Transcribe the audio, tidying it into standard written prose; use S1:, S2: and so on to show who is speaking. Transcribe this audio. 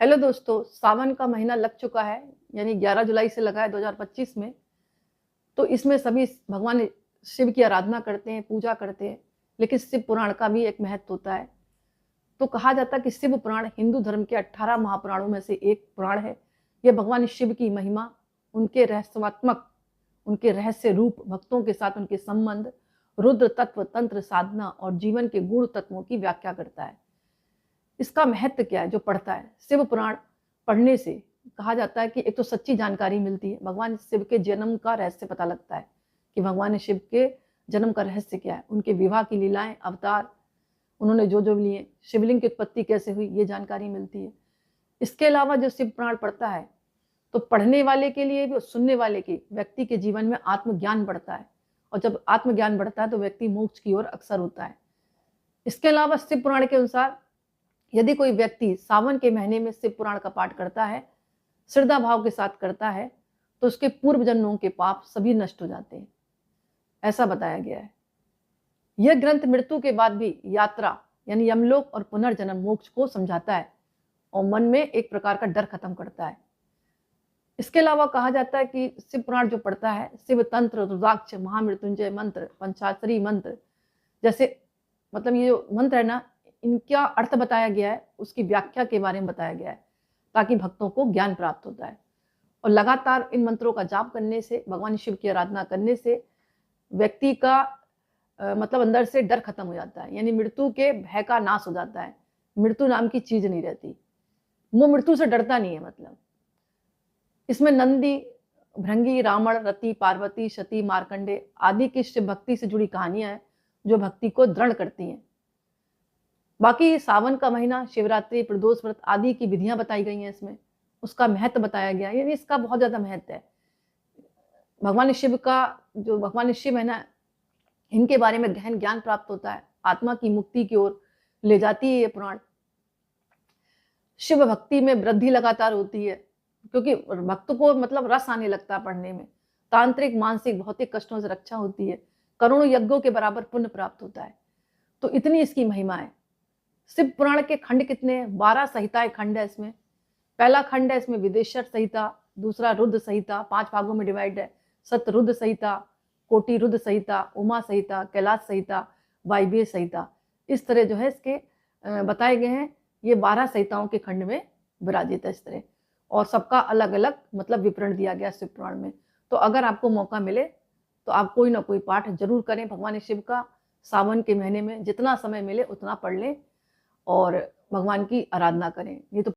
S1: Hello दोस्तों, सावन का महीना लग चुका है, यानी 11 जुलाई से लगा है 2025 में। तो इसमें सभी भगवान शिव की आराधना करते हैं, पूजा करते हैं, लेकिन शिव पुराण का भी एक महत्व होता है। तो कहा जाता है कि शिव पुराण हिंदू धर्म के 18 महापुराणों में से एक पुराण है। यह भगवान शिव की महिमा, उनके रहस्यात्मक, उनके रहस्य रूप, भक्तों के साथ उनके संबंध, रुद्र तत्व, तंत्र साधना और जीवन के गुण तत्वों की व्याख्या करता है। इसका महत्व क्या है जो पढ़ता है? शिव पुराण पढ़ने से कहा जाता है कि एक तो सच्ची जानकारी मिलती है, भगवान शिव के जन्म का रहस्य पता लगता है कि भगवान शिव के जन्म का रहस्य क्या है, उनके विवाह की लीलाएं, अवतार, उन्होंने जो जो लिए, शिवलिंग की उत्पत्ति कैसे हुई, ये जानकारी मिलती है। इसके अलावा जो शिव पुराण पढ़ता है तो पढ़ने वाले के लिए भी और सुनने वाले के व्यक्ति के जीवन में आत्मज्ञान बढ़ता है, और जब आत्मज्ञान बढ़ता है तो व्यक्ति मोक्ष की ओर अक्सर होता है। इसके अलावा शिव पुराण के अनुसार यदि कोई व्यक्ति सावन के महीने में शिव पुराण का पाठ करता है, श्रद्धा भाव के साथ करता है, तो उसके पूर्व जन्मों के पाप सभी नष्ट हो जाते हैं, ऐसा बताया गया है। यह ग्रंथ मृत्यु के बाद भी यात्रा यानी यमलोक और पुनर्जन्म मोक्ष को समझाता है और मन में एक प्रकार का डर खत्म करता है। इसके अलावा कहा जाता है कि शिव पुराण जो पढ़ता है, शिव तंत्र, रुद्राक्ष, महामृत्युंजय मंत्र, पंचाक्षरी मंत्र जैसे, मतलब ये जो मंत्र है ना, इनका अर्थ बताया गया है, उसकी व्याख्या के बारे में बताया गया है, ताकि भक्तों को ज्ञान प्राप्त होता है। और लगातार इन मंत्रों का जाप करने से, भगवान शिव की आराधना करने से व्यक्ति का मतलब अंदर से डर खत्म हो जाता है, यानी मृत्यु के भय का नाश हो जाता है। मृत्यु नाम की चीज नहीं रहती, वो मृत्यु से डरता नहीं है। मतलब इसमें नंदी, भृंगी, रावण, रति, पार्वती, सती, मार्कंडे आदि की शिव भक्ति से जुड़ी कहानियां हैं जो भक्ति को दृढ़ करती हैं। बाकी सावन का महीना, शिवरात्रि, प्रदोष व्रत आदि की विधियां बताई गई हैं इसमें, उसका महत्व बताया गया है, यानी इसका बहुत ज्यादा महत्व है। भगवान शिव का, जो भगवान शिव है ना, इनके बारे में गहन ज्ञान प्राप्त होता है, आत्मा की मुक्ति की ओर ले जाती है ये पुराण। शिव भक्ति में वृद्धि लगातार होती है, क्योंकि भक्त को मतलब रस आने लगता है पढ़ने में। तांत्रिक, मानसिक, भौतिक कष्टों से रक्षा होती है, करोड़ों यज्ञों के बराबर पुण्य प्राप्त होता है। तो इतनी इसकी महिमा है। शिव पुराण के खंड कितने हैं? 12 संहिताएं खंड है इसमें। पहला खंड है इसमें विदेशर संहिता, दूसरा रुद्र संहिता, 5 भागों में डिवाइड है। सतरुद्र संहिता, कोटि रुद्र संहिता, उमा संहिता, कैलाश संहिता, वायव्य संहिता, इस तरह जो है इसके बताए गए हैं। ये 12 संहिताओं के खंड में विराजित है इस तरह, और सबका अलग अलग मतलब विवरण दिया गया शिव पुराण में। तो अगर आपको मौका मिले तो आप कोई ना कोई पाठ जरूर करें भगवान शिव का। सावन के महीने में जितना समय मिले उतना पढ़ लें और भगवान की आराधना करें। ये तो